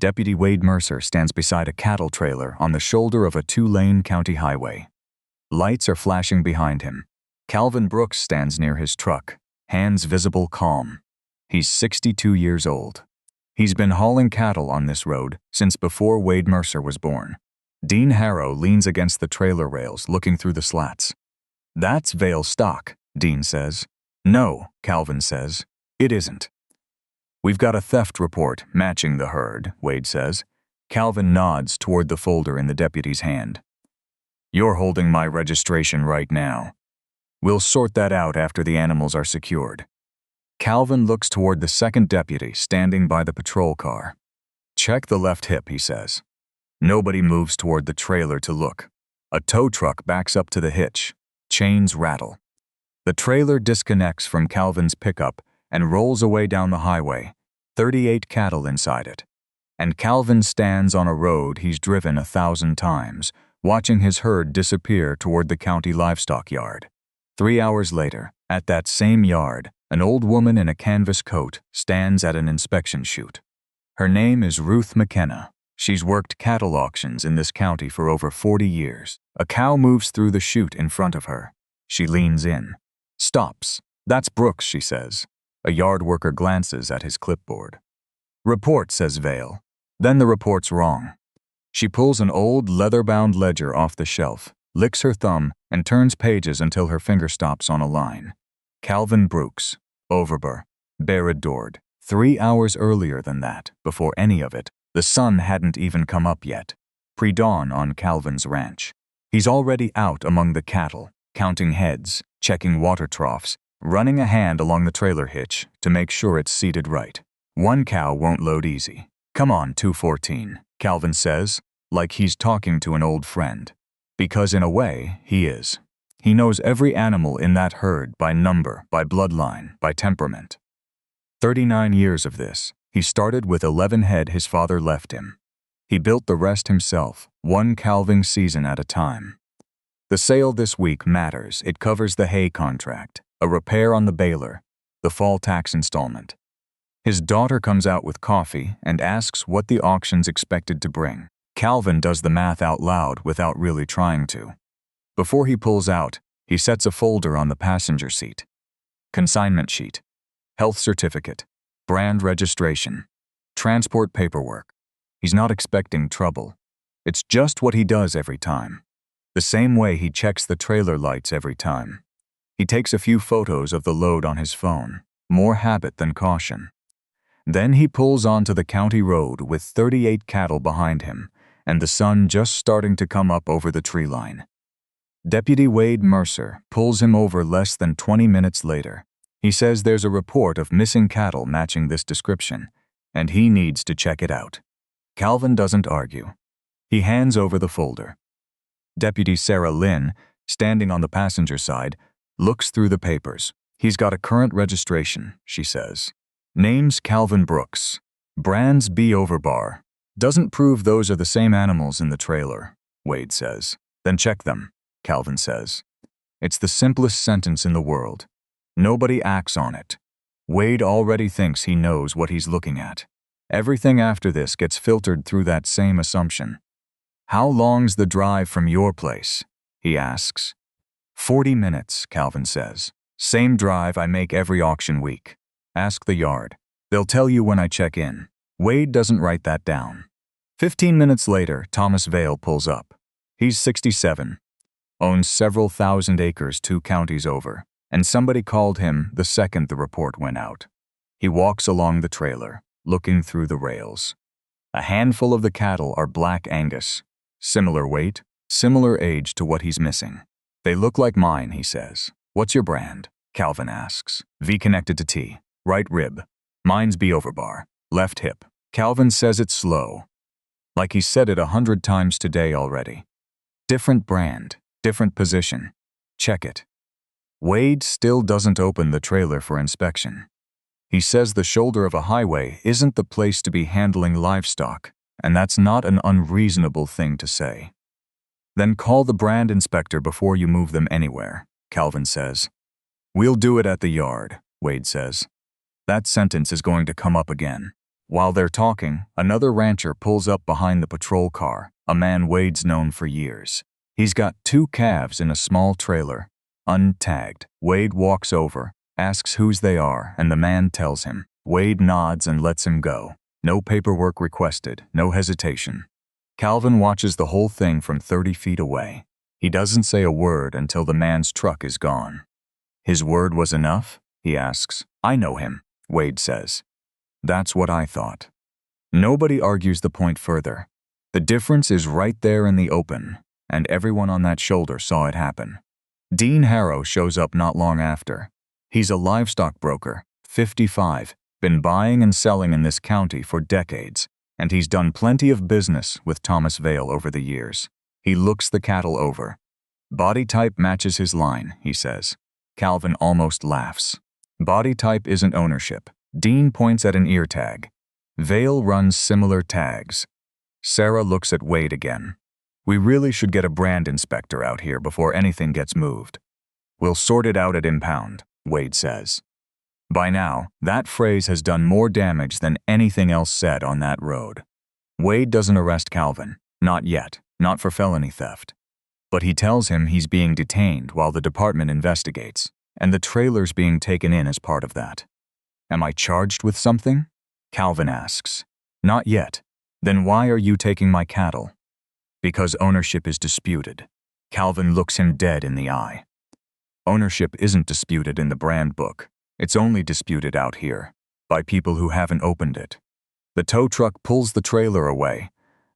Deputy Wade Mercer stands beside a cattle trailer on the shoulder of a two-lane county highway. Lights are flashing behind him. Calvin Brooks stands near his truck, hands visible calm. He's 62 years old. He's been hauling cattle on this road since before Wade Mercer was born. Dean Harrow leans against the trailer rails, looking through the slats. "That's Vail stock," Dean says. "No," Calvin says. "It isn't." "We've got a theft report matching the herd," Wade says. Calvin nods toward the folder in the deputy's hand. "You're holding my registration right now. We'll sort that out after the animals are secured." Calvin looks toward the second deputy standing by the patrol car. "Check the left hip," he says. Nobody moves toward the trailer to look. A tow truck backs up to the hitch. Chains rattle. The trailer disconnects from Calvin's pickup and rolls away down the highway, 38 cattle inside it. And Calvin stands on a road he's driven 1,000 times, watching his herd disappear toward the county livestock yard. 3 hours later, at that same yard, an old woman in a canvas coat stands at an inspection chute. Her name is Ruth McKenna. She's worked cattle auctions in this county for over 40 years. A cow moves through the chute in front of her. She leans in. Stops. "That's Brooks," she says. A yard worker glances at his clipboard. "Report," says Vail. Then the report's wrong. She pulls an old leather-bound ledger off the shelf, licks her thumb, and turns pages until her finger stops on a line. Calvin Brooks, Overbur, Barrett-Dord. 3 hours earlier than that, before any of it, the sun hadn't even come up yet. Pre-dawn on Calvin's ranch. He's already out among the cattle, counting heads, checking water troughs, running a hand along the trailer hitch to make sure it's seated right. One cow won't load easy. "Come on, 214, Calvin says, like he's talking to an old friend. Because in a way, he is. He knows every animal in that herd by number, by bloodline, by temperament. 39 years of this. He started with 11 head his father left him. He built the rest himself, one calving season at a time. The sale this week matters. It covers the hay contract, a repair on the baler, the fall tax installment. His daughter comes out with coffee and asks what the auction's expected to bring. Calvin does the math out loud without really trying to. Before he pulls out, he sets a folder on the passenger seat. Consignment sheet, health certificate, brand registration, transport paperwork. He's not expecting trouble. It's just what he does every time. The same way he checks the trailer lights every time. He takes a few photos of the load on his phone, more habit than caution. Then he pulls onto the county road with 38 cattle behind him, and the sun just starting to come up over the tree line. Deputy Wade Mercer pulls him over less than 20 minutes later. He says there's a report of missing cattle matching this description, and he needs to check it out. Calvin doesn't argue. He hands over the folder. Deputy Sarah Lynn, standing on the passenger side, looks through the papers. "He's got a current registration," she says. "Name's Calvin Brooks. Brand's B. Overbar. Doesn't prove those are the same animals in the trailer," Wade says. "Then check them," Calvin says. It's the simplest sentence in the world. Nobody acts on it. Wade already thinks he knows what he's looking at. Everything after this gets filtered through that same assumption. "How long's the drive from your place?" he asks. 40 minutes, Calvin says. "Same drive I make every auction week. Ask the yard. They'll tell you when I check in." Wade doesn't write that down. 15 minutes later, Thomas Vail pulls up. He's 67, owns several thousand acres 2 counties over, and somebody called him the second the report went out. He walks along the trailer, looking through the rails. A handful of the cattle are Black Angus. Similar weight, similar age to what he's missing. "They look like mine," he says. "What's your brand?" Calvin asks. "V connected to T. Right rib. Mine's B Overbar. Left hip." Calvin says it slow, like he said it 100 times today already. Different brand, different position. Check it. Wade still doesn't open the trailer for inspection. He says the shoulder of a highway isn't the place to be handling livestock, and that's not an unreasonable thing to say. "Then call the brand inspector before you move them anywhere," Calvin says. "We'll do it at the yard," Wade says. That sentence is going to come up again. While they're talking, another rancher pulls up behind the patrol car, a man Wade's known for years. He's got 2 calves in a small trailer, untagged. Wade walks over, asks whose they are, and the man tells him. Wade nods and lets him go. No paperwork requested, no hesitation. Calvin watches the whole thing from 30 feet away. He doesn't say a word until the man's truck is gone. His word was enough? He asks. I know him, Wade says. That's what I thought. Nobody argues the point further. The difference is right there in the open, and everyone on that shoulder saw it happen. Dean Harrow shows up not long after. He's a livestock broker, 55, been buying and selling in this county for decades, and he's done plenty of business with Thomas Vale over the years. He looks the cattle over. Body type matches his line, he says. Calvin almost laughs. Body type isn't ownership. Dean points at an ear tag. Vale runs similar tags. Sarah looks at Wade again. We really should get a brand inspector out here before anything gets moved. We'll sort it out at impound, Wade says. By now, that phrase has done more damage than anything else said on that road. Wade doesn't arrest Calvin. Not yet. Not for felony theft. But he tells him he's being detained while the department investigates, and the trailer's being taken in as part of that. Am I charged with something? Calvin asks. Not yet. Then why are you taking my cattle? Because ownership is disputed. Calvin looks him dead in the eye. Ownership isn't disputed in the brand book. It's only disputed out here, by people who haven't opened it. The tow truck pulls the trailer away.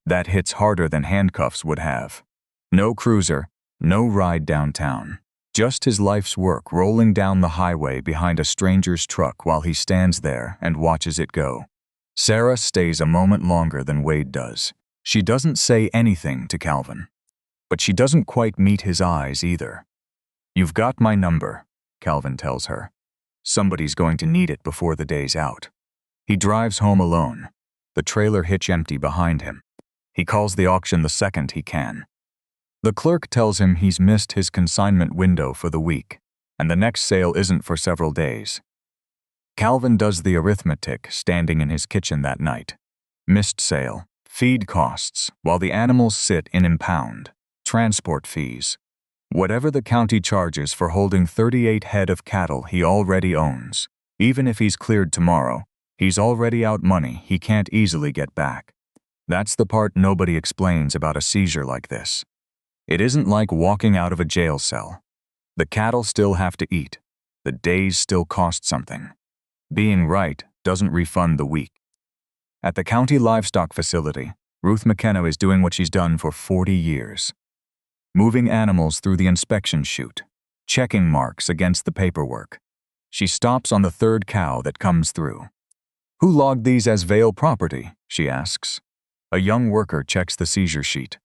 That hits harder than handcuffs would have. No cruiser, no ride downtown. Just his life's work rolling down the highway behind a stranger's truck while he stands there and watches it go. Sarah stays a moment longer than Wade does. She doesn't say anything to Calvin. But she doesn't quite meet his eyes either. You've got my number, Calvin tells her. Somebody's going to need it before the day's out. He drives home alone, the trailer hitch empty behind him. He calls the auction the second he can. The clerk tells him he's missed his consignment window for the week, and the next sale isn't for several days. Calvin does the arithmetic standing in his kitchen that night. Missed sale, feed costs, while the animals sit in impound, transport fees. Whatever the county charges for holding 38 head of cattle he already owns. Even if he's cleared tomorrow, he's already out money he can't easily get back. That's the part nobody explains about a seizure like this. It isn't like walking out of a jail cell. The cattle still have to eat. The days still cost something. Being right doesn't refund the week. At the county livestock facility, Ruth McKenna is doing what she's done for 40 years. Moving animals through the inspection chute, checking marks against the paperwork. She stops on the 3rd cow that comes through. Who logged these as Vale property? She asks. A young worker checks the seizure sheet.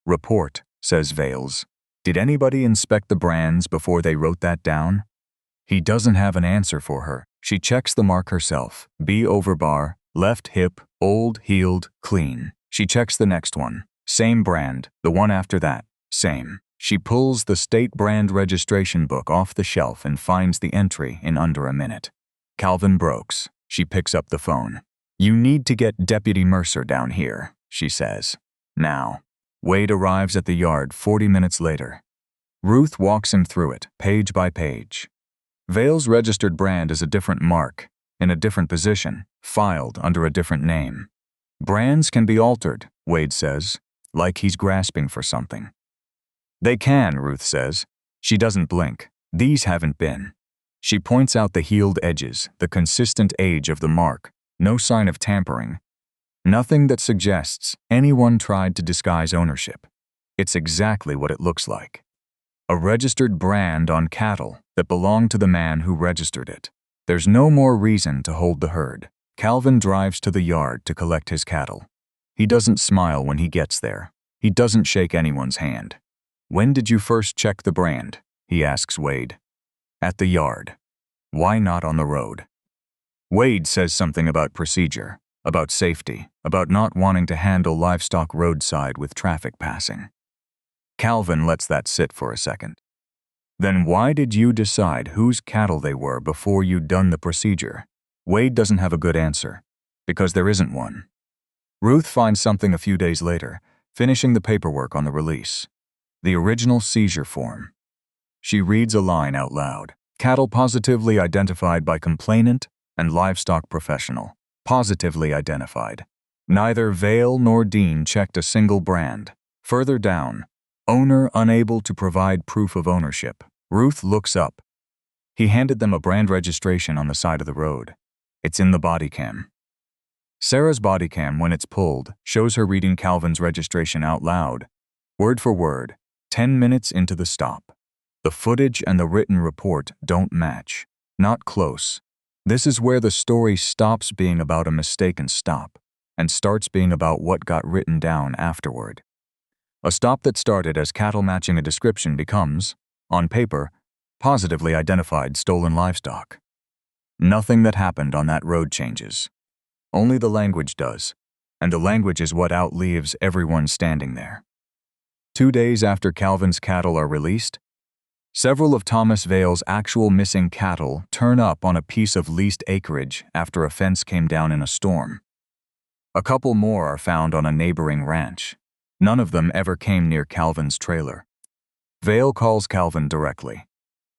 Report, says Vales. Did anybody inspect the brands before they wrote that down? He doesn't have an answer for her. She checks the mark herself. B over bar, left hip, old, healed, clean. She checks the next one. Same brand, the one after that, same. She pulls the state brand registration book off the shelf and finds the entry in under a minute. Calvin Brooks. She picks up the phone. You need to get Deputy Mercer down here, she says. Now. Wade arrives at the yard 40 minutes later. Ruth walks him through it, page by page. Vale's registered brand is a different mark, in a different position, filed under a different name. Brands can be altered, Wade says, like he's grasping for something. They can, Ruth says. She doesn't blink. These haven't been. She points out the healed edges, the consistent age of the mark, no sign of tampering. Nothing that suggests anyone tried to disguise ownership. It's exactly what it looks like. A registered brand on cattle that belonged to the man who registered it. There's no more reason to hold the herd. Calvin drives to the yard to collect his cattle. He doesn't smile when he gets there. He doesn't shake anyone's hand. When did you first check the brand? He asks Wade. At the yard. Why not on the road? Wade says something about procedure, about safety, about not wanting to handle livestock roadside with traffic passing. Calvin lets that sit for a second. Then why did you decide whose cattle they were before you'd done the procedure? Wade doesn't have a good answer. because there isn't one. Ruth finds something a few days later, finishing the paperwork on the release. The original seizure form. She reads a line out loud. Cattle positively identified by complainant and livestock professional. Positively identified. Neither Vale nor Dean checked a single brand. Further down, owner unable to provide proof of ownership. Ruth looks up. He handed them a brand registration on the side of the road. It's in the body cam. Sarah's body cam, when it's pulled, shows her reading Calvin's registration out loud, word for word, 10 minutes into the stop. The footage and the written report don't match. Not close. This is where the story stops being about a mistaken stop and starts being about what got written down afterward. A stop that started as cattle matching a description becomes, on paper, positively identified stolen livestock. Nothing that happened on that road changes. Only the language does, and the language is what outlives everyone standing there. 2 days after Calvin's cattle are released, several of Thomas Vale's actual missing cattle turn up on a piece of leased acreage after a fence came down in a storm. A couple more are found on a neighboring ranch. None of them ever came near Calvin's trailer. Vale calls Calvin directly.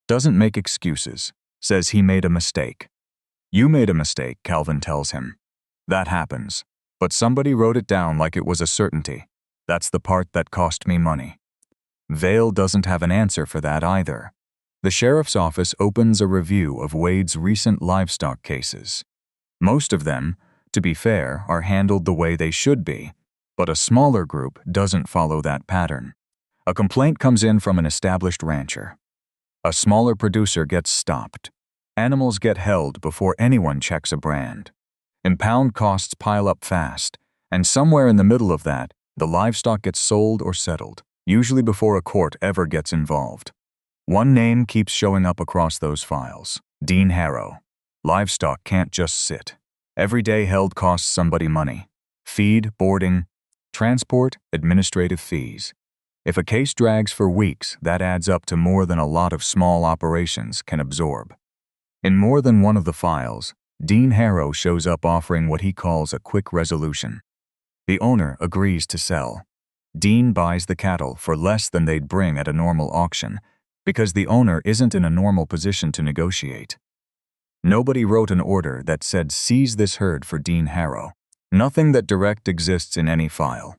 Doesn't make excuses, says he made a mistake. You made a mistake, Calvin tells him. That happens, but somebody wrote it down like it was a certainty. That's the part that cost me money. Vale doesn't have an answer for that either. The sheriff's office opens a review of Wade's recent livestock cases. Most of them, to be fair, are handled the way they should be, but a smaller group doesn't follow that pattern. A complaint comes in from an established rancher. A smaller producer gets stopped. Animals get held before anyone checks a brand. Impound costs pile up fast, and somewhere in the middle of that, the livestock gets sold or settled, usually before a court ever gets involved. One name keeps showing up across those files: Dean Harrow. Livestock can't just sit. Every day held costs somebody money. Feed, boarding, transport, administrative fees. If a case drags for weeks, that adds up to more than a lot of small operations can absorb. In more than one of the files, Dean Harrow shows up offering what he calls a quick resolution. The owner agrees to sell. Dean buys the cattle for less than they'd bring at a normal auction, because the owner isn't in a normal position to negotiate. Nobody wrote an order that said seize this herd for Dean Harrow. Nothing that direct exists in any file.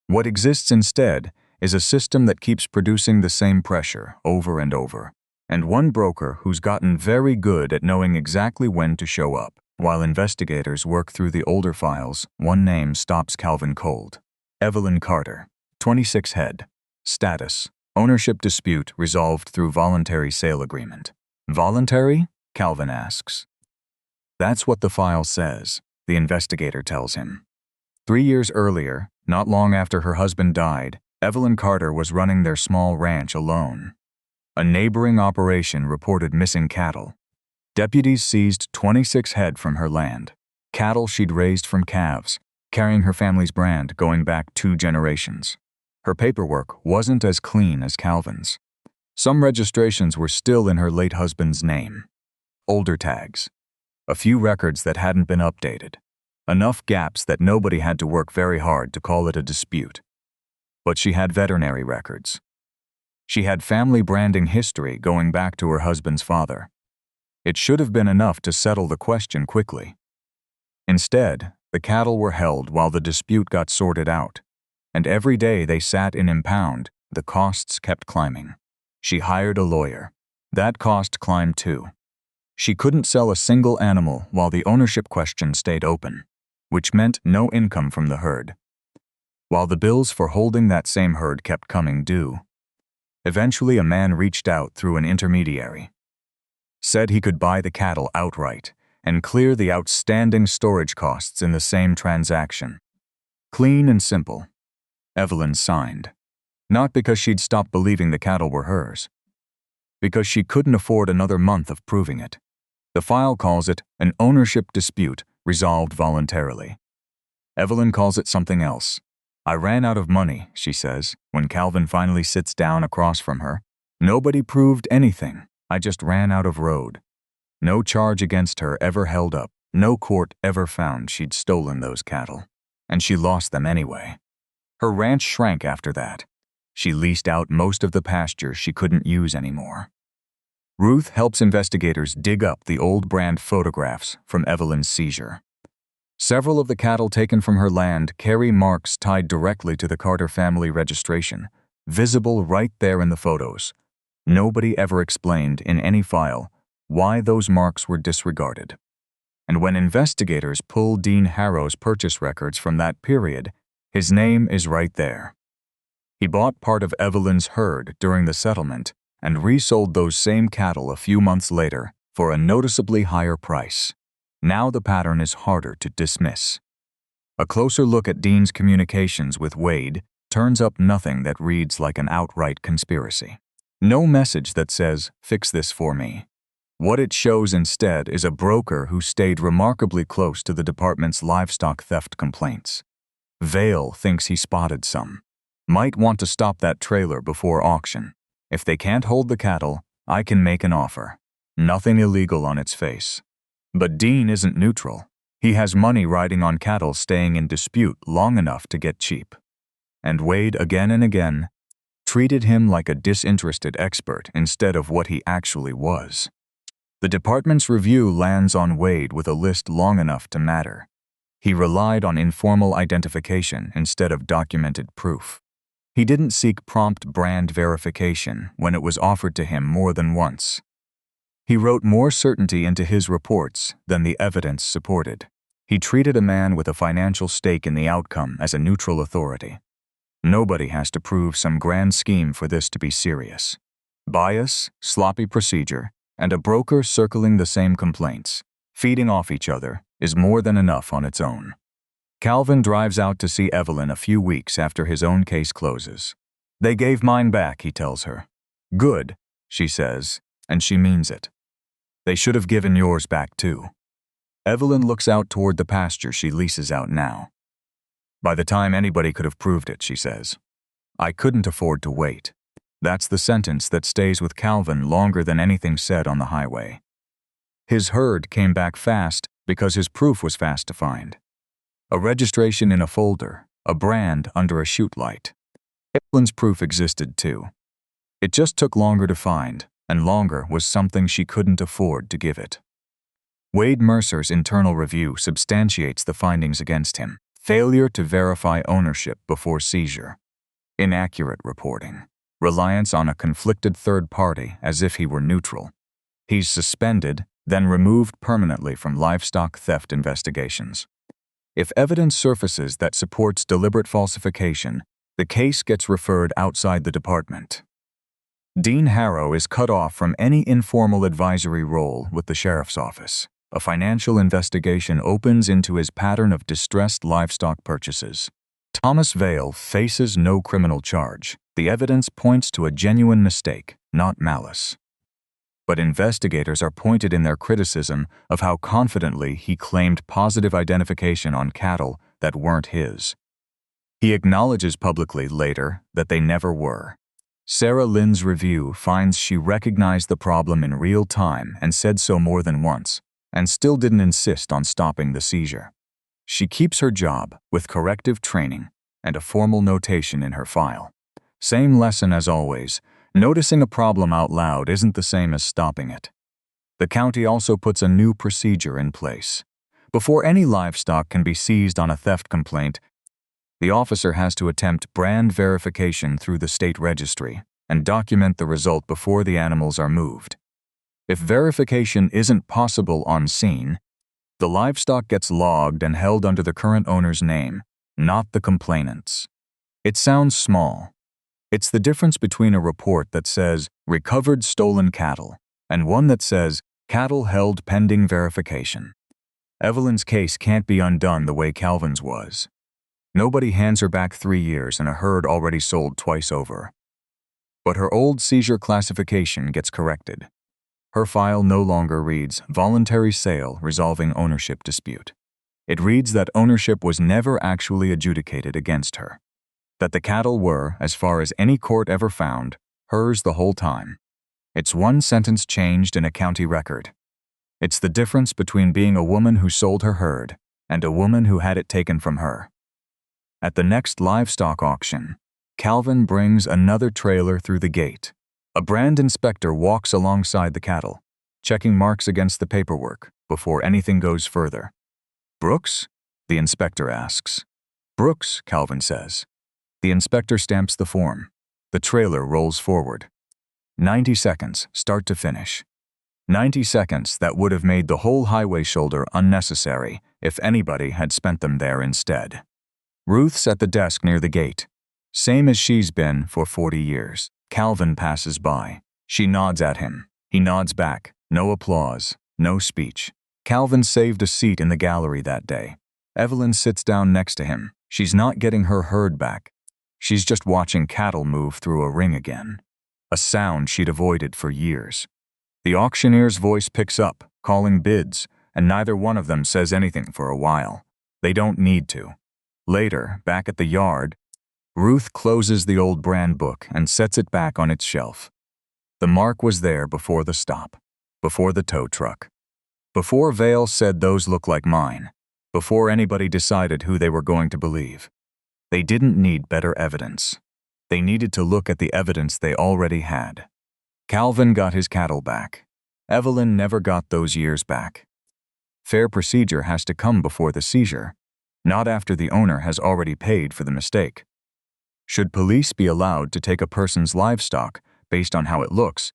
What exists instead is a system that keeps producing the same pressure over and over, and one broker who's gotten very good at knowing exactly when to show up. While investigators work through the older files, one name stops Calvin cold. Evelyn Carter, 26 head. Status: ownership dispute resolved through voluntary sale agreement. Voluntary? Calvin asks. That's what the file says, the investigator tells him. 3 years earlier, not long after her husband died, Evelyn Carter was running their small ranch alone. A neighboring operation reported missing cattle. Deputies seized 26 head from her land, cattle she'd raised from calves, carrying her family's brand going back 2 generations. Her paperwork wasn't as clean as Calvin's. Some registrations were still in her late husband's name. Older tags. A few records that hadn't been updated. Enough gaps that nobody had to work very hard to call it a dispute. But she had veterinary records. She had family branding history going back to her husband's father. It should have been enough to settle the question quickly. Instead, the cattle were held while the dispute got sorted out, and every day they sat in impound, the costs kept climbing. She hired a lawyer. That cost climbed too. She couldn't sell a single animal while the ownership question stayed open, which meant no income from the herd. While the bills for holding that same herd kept coming due. Eventually a man reached out through an intermediary. Said he could buy the cattle outright and clear the outstanding storage costs in the same transaction. Clean and simple. Evelyn signed. Not because she'd stopped believing the cattle were hers. Because she couldn't afford another month of proving it. The file calls it an ownership dispute resolved voluntarily. Evelyn calls it something else. I ran out of money, she says, when Calvin finally sits down across from her. Nobody proved anything. I just ran out of road. No charge against her ever held up. No court ever found she'd stolen those cattle, and she lost them anyway. Her ranch shrank after that. She leased out most of the pasture she couldn't use anymore. Ruth helps investigators dig up the old brand photographs from Evelyn's seizure. Several of the cattle taken from her land carry marks tied directly to the Carter family registration, visible right there in the photos. Nobody ever explained in any file why those marks were disregarded. And when investigators pull Dean Harrow's purchase records from that period, his name is right there. He bought part of Evelyn's herd during the settlement and resold those same cattle a few months later for a noticeably higher price. Now the pattern is harder to dismiss. A closer look at Dean's communications with Wade turns up nothing that reads like an outright conspiracy. No message that says, "Fix this for me." What it shows instead is a broker who stayed remarkably close to the department's livestock theft complaints. Vale thinks he spotted some. Might want to stop that trailer before auction. If they can't hold the cattle, I can make an offer. Nothing illegal on its face. But Dean isn't neutral. He has money riding on cattle staying in dispute long enough to get cheap. And Wade again and again treated him like a disinterested expert instead of what he actually was. The department's review lands on Wade with a list long enough to matter. He relied on informal identification instead of documented proof. He didn't seek prompt brand verification when it was offered to him more than once. He wrote more certainty into his reports than the evidence supported. He treated a man with a financial stake in the outcome as a neutral authority. Nobody has to prove some grand scheme for this to be serious. Bias, sloppy procedure, and a broker circling the same complaints, feeding off each other, is more than enough on its own. Calvin drives out to see Evelyn a few weeks after his own case closes. "They gave mine back," he tells her. "Good," she says, and she means it. "They should have given yours back too." Evelyn looks out toward the pasture she leases out now. "By the time anybody could have proved it," she says. "I couldn't afford to wait." That's the sentence that stays with Calvin longer than anything said on the highway. His herd came back fast because his proof was fast to find. A registration in a folder, a brand under a chute light. Evelyn's proof existed too. It just took longer to find, and longer was something she couldn't afford to give it. Wade Mercer's internal review substantiates the findings against him. Failure to verify ownership before seizure. Inaccurate reporting. Reliance on a conflicted third party as if he were neutral. He's suspended, then removed permanently from livestock theft investigations. If evidence surfaces that supports deliberate falsification, the case gets referred outside the department. Dean Harrow is cut off from any informal advisory role with the sheriff's office. A financial investigation opens into his pattern of distressed livestock purchases. Thomas Vale faces no criminal charge. The evidence points to a genuine mistake, not malice. But investigators are pointed in their criticism of how confidently he claimed positive identification on cattle that weren't his. He acknowledges publicly later that they never were. Sarah Lynn's review finds she recognized the problem in real time and said so more than once, and still didn't insist on stopping the seizure. She keeps her job with corrective training and a formal notation in her file. Same lesson as always, noticing a problem out loud isn't the same as stopping it. The county also puts a new procedure in place. Before any livestock can be seized on a theft complaint, the officer has to attempt brand verification through the state registry and document the result before the animals are moved. If verification isn't possible on scene, the livestock gets logged and held under the current owner's name, not the complainant's. It sounds small. It's the difference between a report that says recovered stolen cattle and one that says cattle held pending verification. Evelyn's case can't be undone the way Calvin's was. Nobody hands her back 3 years and a herd already sold twice over. But her old seizure classification gets corrected. Her file no longer reads voluntary sale resolving ownership dispute. It reads that ownership was never actually adjudicated against her. That the cattle were, as far as any court ever found, hers the whole time. It's one sentence changed in a county record. It's the difference between being a woman who sold her herd and a woman who had it taken from her. At the next livestock auction, Calvin brings another trailer through the gate. A brand inspector walks alongside the cattle, checking marks against the paperwork before anything goes further. "Brooks?" the inspector asks. "Brooks," Calvin says. The inspector stamps the form. The trailer rolls forward. 90 seconds, start to finish. 90 seconds that would have made the whole highway shoulder unnecessary if anybody had spent them there instead. Ruth's at the desk near the gate, same as she's been for 40 years. Calvin passes by. She nods at him. He nods back. No applause, no speech. Calvin saved a seat in the gallery that day. Evelyn sits down next to him. She's not getting her herd back. She's just watching cattle move through a ring again. A sound she'd avoided for years. The auctioneer's voice picks up, calling bids, and neither one of them says anything for a while. They don't need to. Later, back at the yard, Ruth closes the old brand book and sets it back on its shelf. The mark was there before the stop, before the tow truck, before Vale said those look like mine, before anybody decided who they were going to believe. They didn't need better evidence. They needed to look at the evidence they already had. Calvin got his cattle back. Evelyn never got those years back. Fair procedure has to come before the seizure, not after the owner has already paid for the mistake. Should police be allowed to take a person's livestock based on how it looks,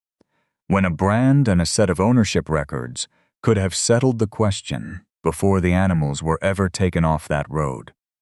when a brand and a set of ownership records could have settled the question before the animals were ever taken off that road?